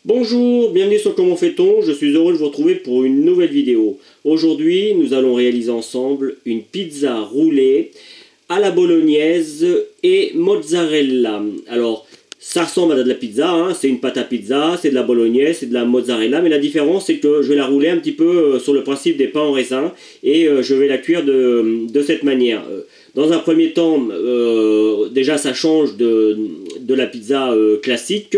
Bonjour, bienvenue sur Comment fait-on, je suis heureux de vous retrouver pour une nouvelle vidéo. Aujourd'hui, nous allons réaliser ensemble une pizza roulée à la bolognaise et mozzarella. Alors, ça ressemble à de la pizza, hein, c'est une pâte à pizza, c'est de la bolognaise, c'est de la mozzarella, mais la différence c'est que je vais la rouler un petit peu sur le principe des pains en raisin et je vais la cuire de cette manière. Dans un premier temps, déjà ça change de la pizza classique.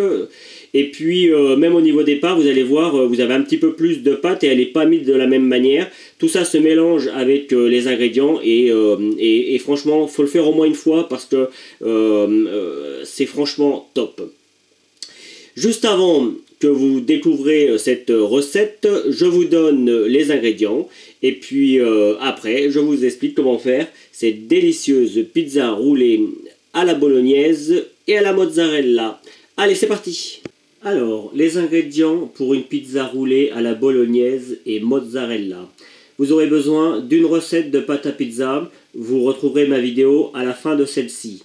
Et puis, même au niveau des pains, vous allez voir, vous avez un petit peu plus de pâte et elle n'est pas mise de la même manière. Tout ça se mélange avec les ingrédients et franchement, il faut le faire au moins une fois parce que c'est franchement top. Juste avant que vous découvrez cette recette, je vous donne les ingrédients et puis après, je vous explique comment faire cette délicieuse pizza roulée à la bolognaise et à la mozzarella. Allez, c'est parti! Alors, les ingrédients pour une pizza roulée à la bolognaise et mozzarella. Vous aurez besoin d'une recette de pâte à pizza. Vous retrouverez ma vidéo à la fin de celle-ci.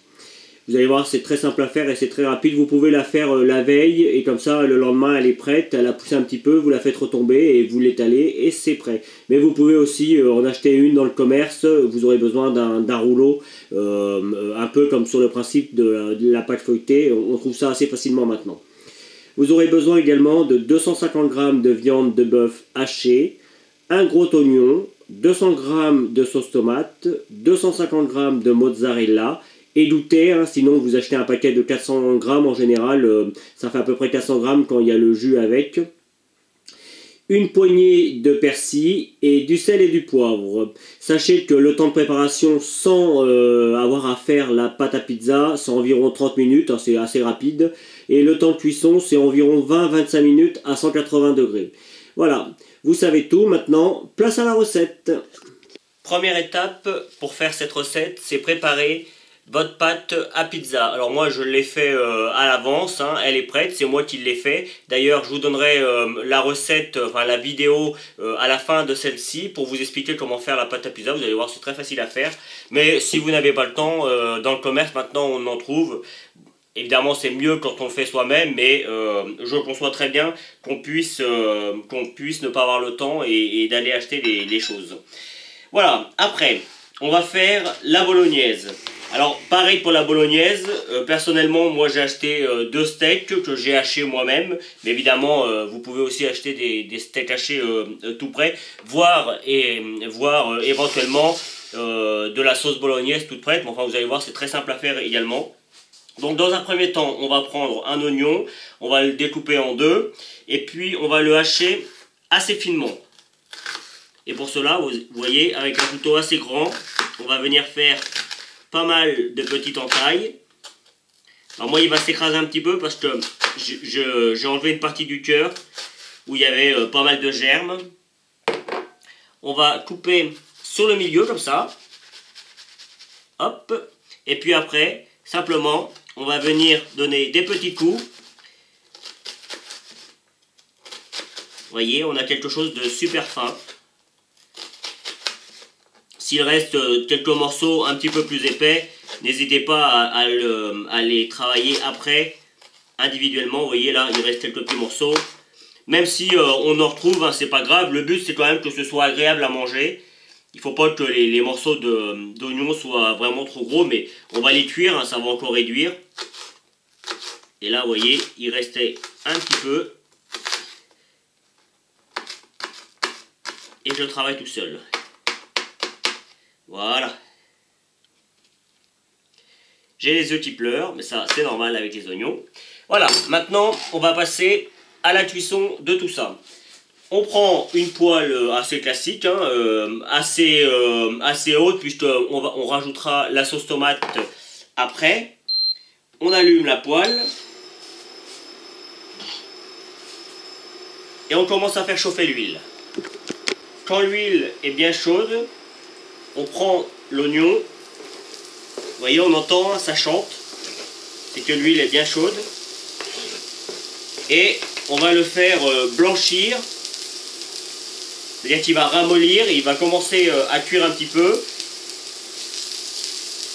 Vous allez voir, c'est très simple à faire et c'est très rapide. Vous pouvez la faire la veille et comme ça, le lendemain, elle est prête. Elle a poussé un petit peu, vous la faites retomber et vous l'étalez et c'est prêt. Mais vous pouvez aussi en acheter une dans le commerce. Vous aurez besoin d'un rouleau, un peu comme sur le principe de la pâte feuilletée. On trouve ça assez facilement maintenant. Vous aurez besoin également de 250 g de viande de bœuf hachée, un gros oignon, 200 g de sauce tomate, 250 g de mozzarella, édoutez, hein, sinon vous achetez un paquet de 400 g en général, ça fait à peu près 400 g quand il y a le jus avec. Une poignée de persil et du sel et du poivre. Sachez que le temps de préparation sans avoir à faire la pâte à pizza, c'est environ 30 minutes, hein, c'est assez rapide. Et le temps de cuisson, c'est environ 20-25 minutes à 180 degrés. Voilà, vous savez tout. Maintenant, place à la recette. Première étape pour faire cette recette, c'est préparer votre pâte à pizza. Alors moi je l'ai fait à l'avance, hein, elle est prête, c'est moi qui l'ai fait. D'ailleurs je vous donnerai la recette, enfin la vidéo à la fin de celle-ci pour vous expliquer comment faire la pâte à pizza. Vous allez voir, c'est très facile à faire. Mais si vous n'avez pas le temps, dans le commerce maintenant on en trouve. Évidemment c'est mieux quand on le fait soi-même, mais je conçois très bien qu'on puisse ne pas avoir le temps et d'aller acheter les choses. Voilà, après on va faire la bolognaise. Alors pareil pour la bolognaise, personnellement moi j'ai acheté 2 steaks que j'ai hachés moi-même, mais évidemment vous pouvez aussi acheter des steaks hachés tout prêts, voire éventuellement de la sauce bolognaise toute prête, mais enfin vous allez voir c'est très simple à faire également. Donc dans un premier temps on va prendre un oignon, on va le découper en deux, et puis on va le hacher assez finement. Et pour cela, vous voyez, avec un couteau assez grand, on va venir faire pas mal de petites entailles. Alors moi, il va s'écraser un petit peu parce que j'ai enlevé une partie du cœur où il y avait pas mal de germes. On va couper sur le milieu comme ça. Hop. Et puis après, simplement, on va venir donner des petits coups. Vous voyez, on a quelque chose de super fin. S'il reste quelques morceaux un petit peu plus épais, n'hésitez pas à les travailler après individuellement. Vous voyez là, il reste quelques petits morceaux. Même si on en retrouve, hein, c'est pas grave. Le but c'est quand même que ce soit agréable à manger. Il ne faut pas que les morceaux d'oignon soient vraiment trop gros, mais on va les cuire, hein, ça va encore réduire. Et là, vous voyez, il restait un petit peu. Et je travaille tout seul. Voilà. J'ai les œufs qui pleurent, mais ça c'est normal avec les oignons. Voilà, maintenant on va passer à la cuisson de tout ça. On prend une poêle assez classique, hein, assez haute, puisqu'on rajoutera la sauce tomate après. On allume la poêle. Et on commence à faire chauffer l'huile. Quand l'huile est bien chaude, on prend l'oignon, vous voyez on entend, ça chante, c'est que l'huile est bien chaude, et on va le faire blanchir, c'est-à-dire qu'il va ramollir, il va commencer à cuire un petit peu,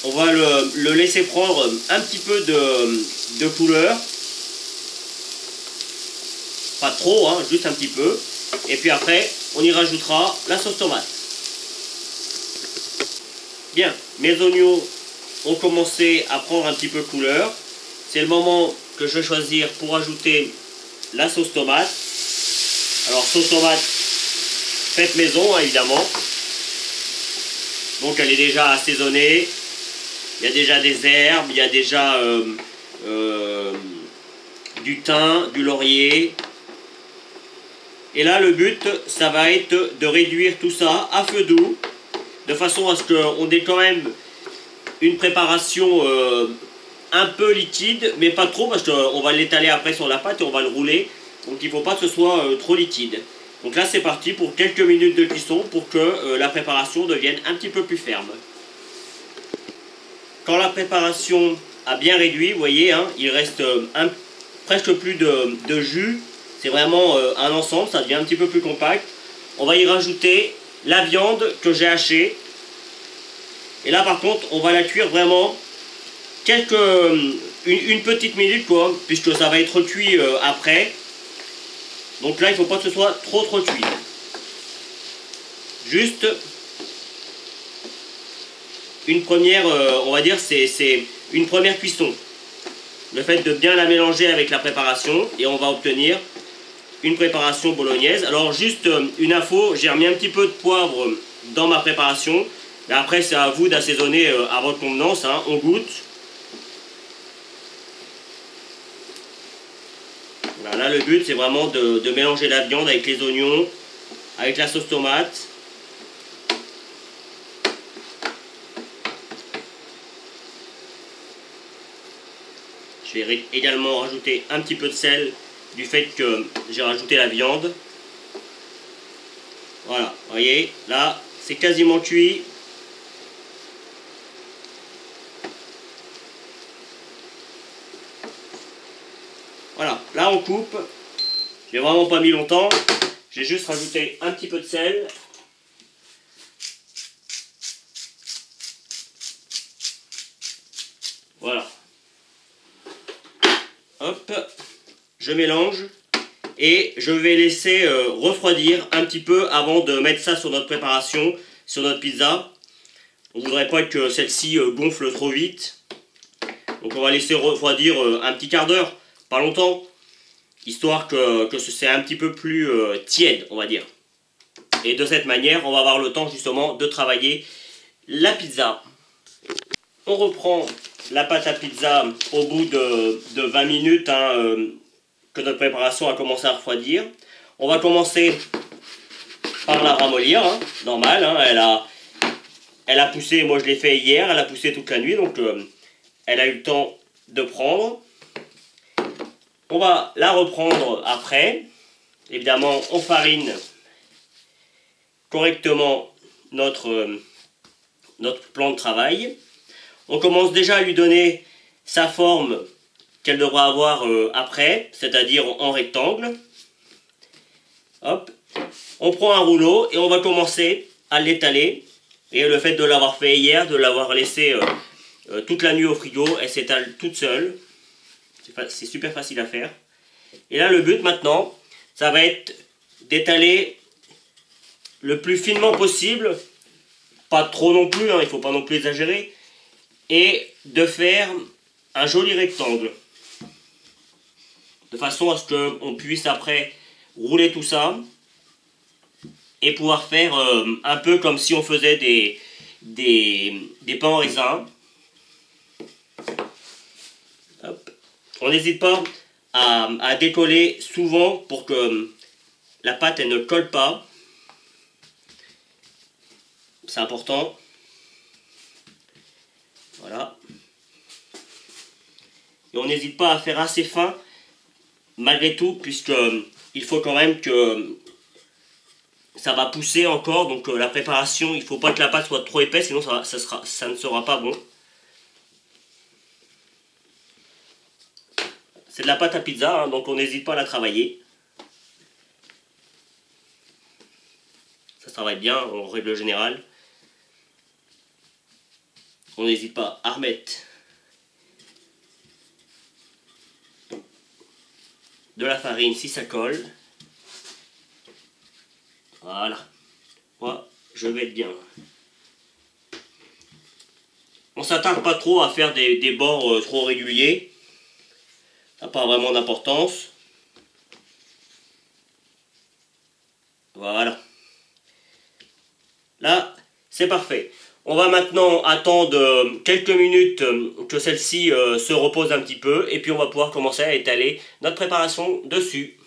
on va le laisser prendre un petit peu de couleur, pas trop, hein, juste un petit peu. Et puis après, on y rajoutera la sauce tomate. Bien, mes oignons ont commencé à prendre un petit peu couleur. C'est le moment que je vais choisir pour ajouter la sauce tomate. Alors sauce tomate faite maison, hein, évidemment. Donc elle est déjà assaisonnée. Il y a déjà des herbes, il y a déjà du thym, du laurier. Et là le but, ça va être de réduire tout ça à feu doux, de façon à ce qu'on ait quand même une préparation un peu liquide, mais pas trop, parce qu'on va l'étaler après sur la pâte et on va le rouler. Donc il ne faut pas que ce soit trop liquide. Donc là c'est parti pour quelques minutes de cuisson pour que la préparation devienne un petit peu plus ferme. Quand la préparation a bien réduit, vous voyez, hein, il reste presque plus de jus. C'est vraiment un ensemble, ça devient un petit peu plus compact. On va y rajouter la viande que j'ai hachée. Et là par contre, on va la cuire vraiment une petite minute, quoi, puisque ça va être cuit après. Donc là, il ne faut pas que ce soit trop cuit. Juste une première, on va dire, c'est une première cuisson. Le fait de bien la mélanger avec la préparation, et on va obtenir une préparation bolognaise. Alors juste une info, j'ai remis un petit peu de poivre dans ma préparation. Mais après, c'est à vous d'assaisonner à votre convenance, hein, on goûte. Voilà, là le but c'est vraiment de mélanger la viande avec les oignons, avec la sauce tomate. Je vais également rajouter un petit peu de sel du fait que j'ai rajouté la viande. Voilà, vous voyez, là c'est quasiment cuit. Voilà, là on coupe. J'ai vraiment pas mis longtemps. J'ai juste rajouté un petit peu de sel. Voilà. Hop, je mélange et je vais laisser refroidir un petit peu avant de mettre ça sur notre préparation, sur notre pizza. On ne voudrait pas que celle-ci gonfle trop vite. Donc on va laisser refroidir un petit quart d'heure, pas longtemps, histoire que c'est un petit peu plus tiède, on va dire. Et de cette manière, on va avoir le temps justement de travailler la pizza. On reprend la pâte à pizza au bout de 20 minutes hein, que notre préparation a commencé à refroidir. On va commencer par la ramollir, hein, normal, hein, elle a poussé, moi je l'ai fait hier, elle a poussé toute la nuit, donc elle a eu le temps de prendre. On va la reprendre après. Évidemment, on farine correctement notre plan de travail. On commence déjà à lui donner sa forme qu'elle devra avoir après, c'est-à-dire en rectangle. Hop. On prend un rouleau et on va commencer à l'étaler. Et le fait de l'avoir fait hier, de l'avoir laissé toute la nuit au frigo, elle s'étale toute seule. C'est super facile à faire. Et là, le but maintenant, ça va être d'étaler le plus finement possible. Pas trop non plus, hein, il ne faut pas non plus exagérer. Et de faire un joli rectangle. De façon à ce qu'on puisse après rouler tout ça. Et pouvoir faire un peu comme si on faisait des pains en raisin. Hop. On n'hésite pas à décoller souvent pour que la pâte elle ne colle pas. C'est important. Voilà. Et on n'hésite pas à faire assez fin malgré tout, puisque il faut quand même que ça va pousser encore. Donc la préparation, il ne faut pas que la pâte soit trop épaisse, sinon ça ne sera pas bon. C'est de la pâte à pizza, hein, donc on n'hésite pas à la travailler. Ça travaille bien en règle générale. On n'hésite pas à remettre de la farine si ça colle. Voilà. Moi, je vais être bien. On s'attarde pas trop à faire des bords trop réguliers. Ça n'a pas vraiment d'importance. Voilà. Là, c'est parfait. On va maintenant attendre quelques minutes que celle-ci se repose un petit peu. Et puis on va pouvoir commencer à étaler notre préparation dessus.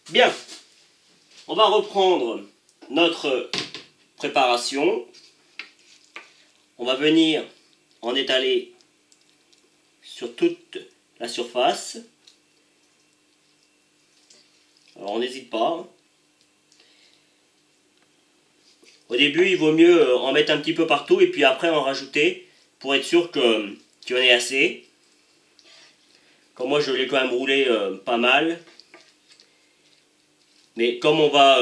Bien. On va reprendre notre préparation. On va venir en étaler sur toute la surface. Alors on n'hésite pas. Au début, il vaut mieux en mettre un petit peu partout et puis après en rajouter pour être sûr qu'il y en ait assez. Comme moi, je l'ai quand même roulé pas mal. Mais comme on va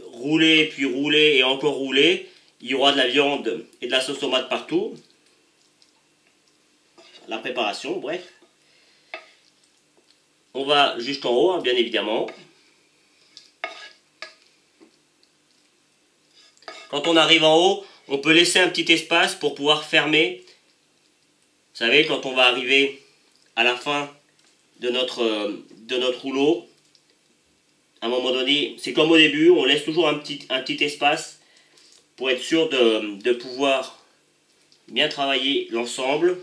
rouler, puis rouler et encore rouler, il y aura de la viande et de la sauce tomate partout. La préparation, bref. On va jusqu'en haut, hein, bien évidemment. Quand on arrive en haut, on peut laisser un petit espace pour pouvoir fermer. Vous savez, quand on va arriver à la fin de notre rouleau, à un moment donné, c'est comme au début, on laisse toujours un petit espace pour être sûr de pouvoir bien travailler l'ensemble.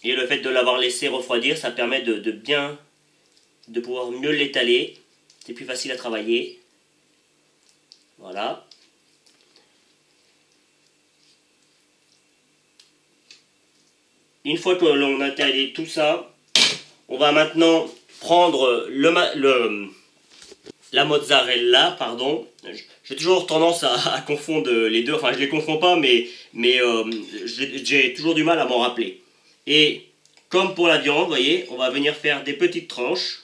Et le fait de l'avoir laissé refroidir, ça permet de pouvoir mieux l'étaler. C'est plus facile à travailler. Voilà. Une fois que l'on a étalé tout ça, on va maintenant prendre la mozzarella, pardon. J'ai toujours tendance à confondre les deux. Enfin, je les confonds pas, mais j'ai toujours du mal à m'en rappeler. Et comme pour la viande, vous voyez, on va venir faire des petites tranches.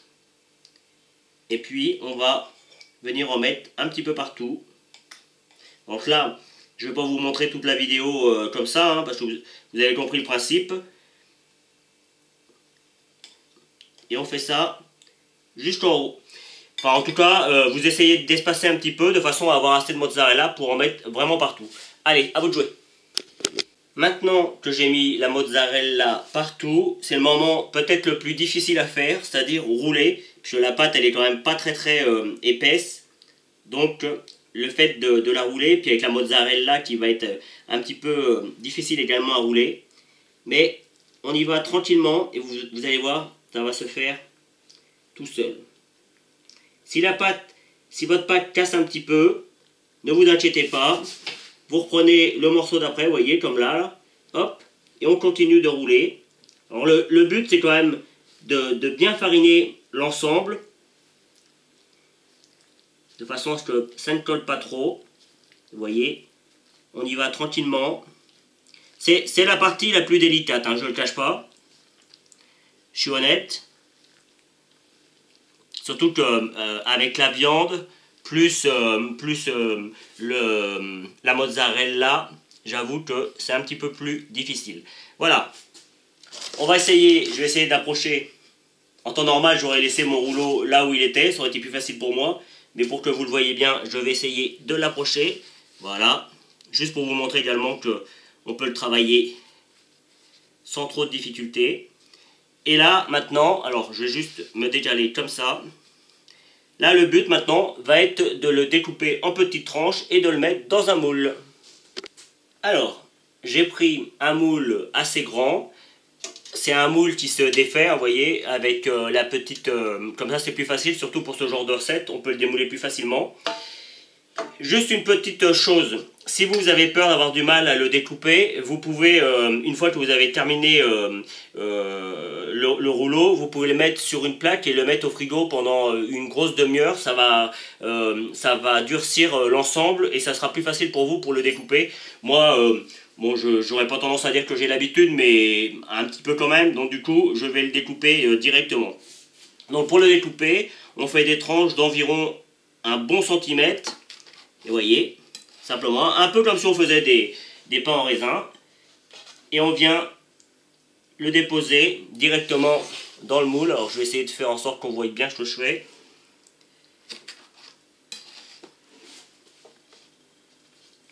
Et puis, on va venir en mettre un petit peu partout. Donc là, je ne vais pas vous montrer toute la vidéo comme ça, hein, parce que vous avez compris le principe. Et on fait ça jusqu'en haut. Enfin, en tout cas, vous essayez d'espacer un petit peu de façon à avoir assez de mozzarella pour en mettre vraiment partout. Allez, à vous de jouer. Maintenant que j'ai mis la mozzarella partout, c'est le moment peut-être le plus difficile à faire, c'est-à-dire rouler, parce que la pâte elle est quand même pas très épaisse. Donc le fait de la rouler, puis avec la mozzarella qui va être un petit peu difficile également à rouler. Mais on y va tranquillement et vous allez voir, ça va se faire tout seul. Si votre pâte casse un petit peu, ne vous inquiétez pas. Vous reprenez le morceau d'après, vous voyez, comme là, hop, et on continue de rouler. Alors le but, c'est quand même de bien fariner l'ensemble, de façon à ce que ça ne colle pas trop. Vous voyez, on y va tranquillement. C'est la partie la plus délicate, hein, je ne le cache pas. Je suis honnête. Surtout que avec la viande, plus la mozzarella, j'avoue que c'est un petit peu plus difficile. Voilà. Je vais essayer d'approcher. En temps normal, j'aurais laissé mon rouleau là où il était, ça aurait été plus facile pour moi. Mais pour que vous le voyez bien, je vais essayer de l'approcher. Voilà. Juste pour vous montrer également qu'on peut le travailler sans trop de difficultés. Et là, maintenant, alors je vais juste me décaler comme ça. Là, le but maintenant va être de le découper en petites tranches et de le mettre dans un moule. Alors, j'ai pris un moule assez grand. C'est un moule qui se défait, vous voyez, avec la petite... comme ça, c'est plus facile, surtout pour ce genre de recette. On peut le démouler plus facilement. Juste une petite chose. Si vous avez peur d'avoir du mal à le découper, vous pouvez, une fois que vous avez terminé le rouleau, vous pouvez le mettre sur une plaque et le mettre au frigo pendant une grosse demi-heure. Ça va durcir l'ensemble et ça sera plus facile pour vous pour le découper. Moi, bon, j'aurais pas tendance à dire que j'ai l'habitude, mais un petit peu quand même. Donc du coup, je vais le découper directement. Donc pour le découper, on fait des tranches d'environ un bon centimètre. Et vous voyez, simplement, un peu comme si on faisait des pains en raisin. Et on vient le déposer directement dans le moule. Alors je vais essayer de faire en sorte qu'on voie bien ce que je fais.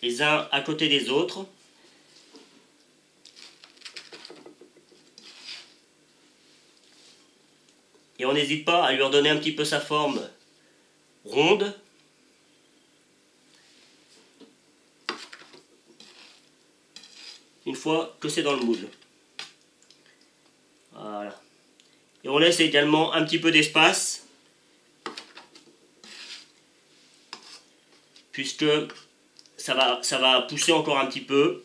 Les uns à côté des autres. Et on n'hésite pas à lui redonner un petit peu sa forme ronde. Une fois que c'est dans le moule. Voilà. Et on laisse également un petit peu d'espace. Puisque ça va pousser encore un petit peu.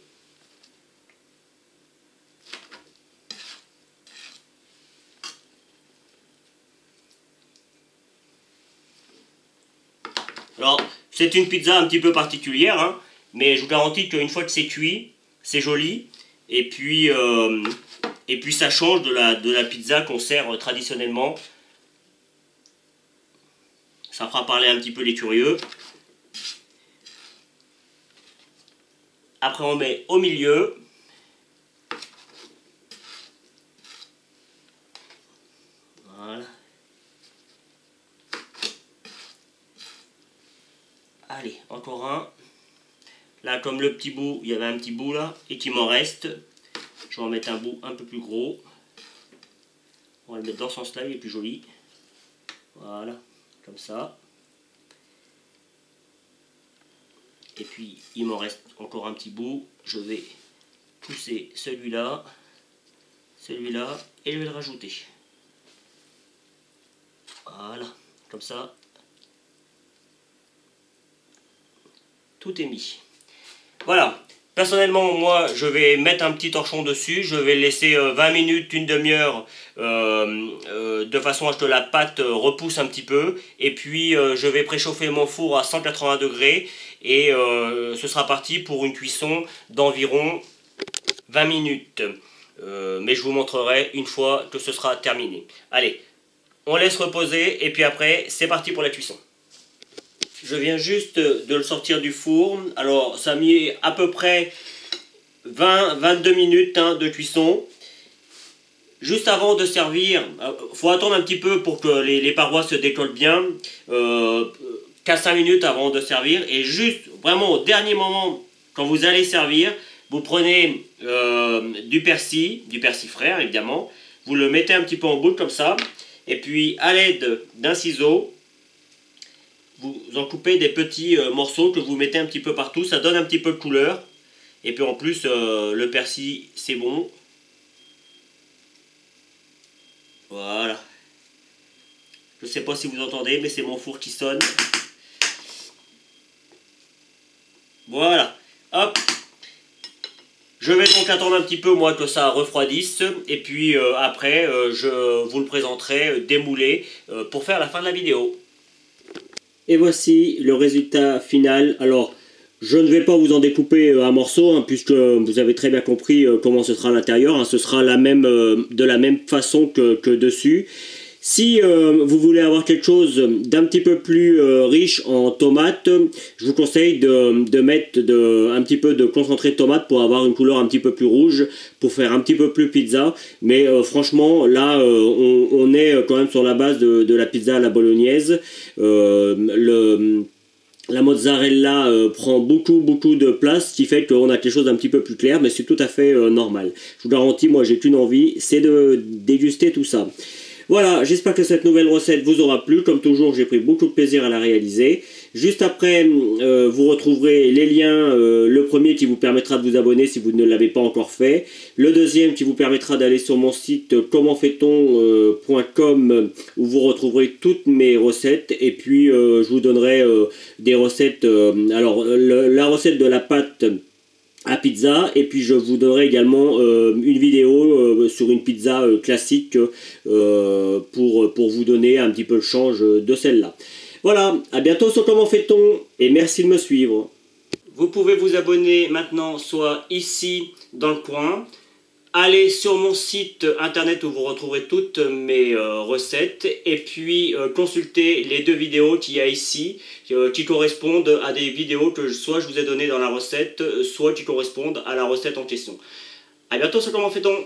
Alors, c'est une pizza un petit peu particulière, hein, mais je vous garantis qu'une fois que c'est cuit, c'est joli. Et puis ça change de la pizza qu'on sert traditionnellement. Ça fera parler un petit peu les curieux. Après on met au milieu. Voilà. Allez, encore un. Là, comme le petit bout, il y avait un petit bout là, et qu'il m'en reste, je vais en mettre un bout un peu plus gros. On va le mettre dans ce sens-là, il est plus joli. Voilà, comme ça. Et puis, il m'en reste encore un petit bout. Je vais pousser celui-là, celui-là, et je vais le rajouter. Voilà, comme ça. Tout est mis. Voilà. Personnellement, moi, je vais mettre un petit torchon dessus. Je vais le laisser 20 minutes, une demi-heure, de façon à ce que la pâte repousse un petit peu. Et puis, je vais préchauffer mon four à 180 degrés. Et ce sera parti pour une cuisson d'environ 20 minutes. Mais je vous montrerai une fois que ce sera terminé. Allez, on laisse reposer. Et puis après, c'est parti pour la cuisson. Je viens juste de le sortir du four. Alors, ça a mis à peu près 20-22 minutes hein, de cuisson. Juste avant de servir, il faut attendre un petit peu pour que les parois se décollent bien. 4-5 minutes avant de servir. Et juste, vraiment au dernier moment, quand vous allez servir, vous prenez du persil frais évidemment. Vous le mettez un petit peu en boule comme ça. Et puis, à l'aide d'un ciseau, vous en coupez des petits morceaux que vous mettez un petit peu partout. Ça donne un petit peu de couleur. Et puis en plus, le persil, c'est bon. Voilà. Je ne sais pas si vous entendez, mais c'est mon four qui sonne. Voilà. Hop. Je vais donc attendre un petit peu, moi, que ça refroidisse. Et puis après, je vous le présenterai démoulé pour faire la fin de la vidéo. Et voici le résultat final. Alors, je ne vais pas vous en découper un morceau, hein, puisque vous avez très bien compris comment ce sera à l'intérieur. Hein, ce sera de la même façon que dessus. Si vous voulez avoir quelque chose d'un petit peu plus riche en tomates, je vous conseille de mettre un petit peu de concentré de tomate pour avoir une couleur un petit peu plus rouge, pour faire un petit peu plus pizza. Mais franchement, là, on est quand même sur la base de la pizza à la bolognaise. La mozzarella prend beaucoup de place, ce qui fait qu'on a quelque chose d'un petit peu plus clair, mais c'est tout à fait normal. Je vous garantis, moi j'ai qu'une envie, c'est de déguster tout ça. Voilà, j'espère que cette nouvelle recette vous aura plu. Comme toujours, j'ai pris beaucoup de plaisir à la réaliser. Juste après, vous retrouverez les liens. Le premier qui vous permettra de vous abonner si vous ne l'avez pas encore fait. Le deuxième qui vous permettra d'aller sur mon site commentfaiton.com où vous retrouverez toutes mes recettes. Et puis, je vous donnerai des recettes. Alors, la recette de la pâte à pizza, et puis je vous donnerai également une vidéo sur une pizza classique pour vous donner un petit peu le change de celle-là. Voilà, à bientôt sur Comment fait-on, et merci de me suivre. Vous pouvez vous abonner maintenant soit ici dans le coin, allez sur mon site internet où vous retrouverez toutes mes recettes, et puis consultez les deux vidéos qu'il y a ici qui correspondent à des vidéos que soit je vous ai données dans la recette, soit qui correspondent à la recette en question. A bientôt sur Comment fait-on.